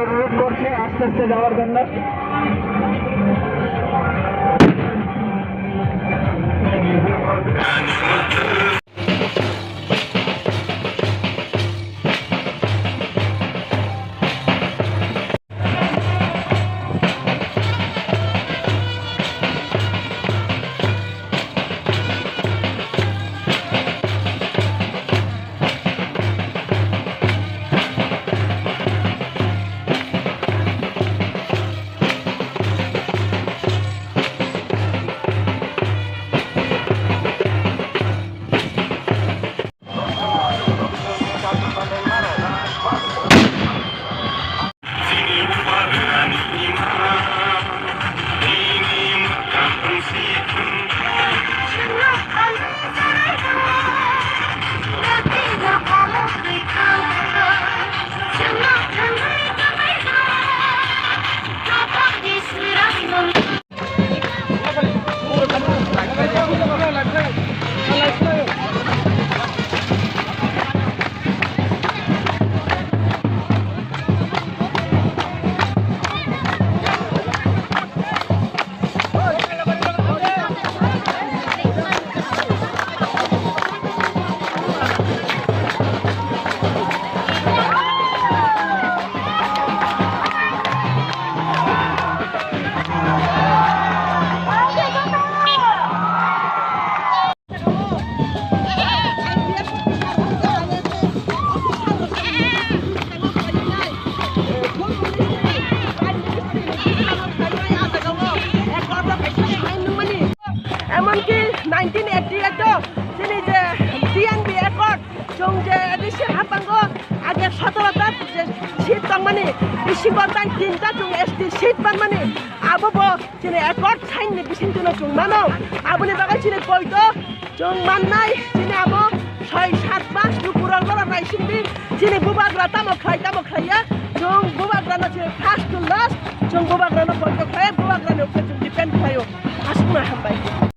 অনুরোধ করছে আস্তে আস্তে যাওয়ার জন্য। এমনকি 1988 তিনি যে ডিএনবি একট जों जे एडिशन हाबांगो आगे 17टा जे सीट बांमानि बिसिंगतान 3टा जों एसटी सीट बांमानि आबो दिनै एकट साइननि बिसिंतुनो जों मानो आबोनि बागै दिनै बयबो जों माननाय दिनै आबो 6-7 मास दुपुराव लरा रायसिंनि दिनै बुबाग्रा तामो खायया जों बुबाग्रानो दिनै फार्स्ट टु लास्ट जों बुबाग्रा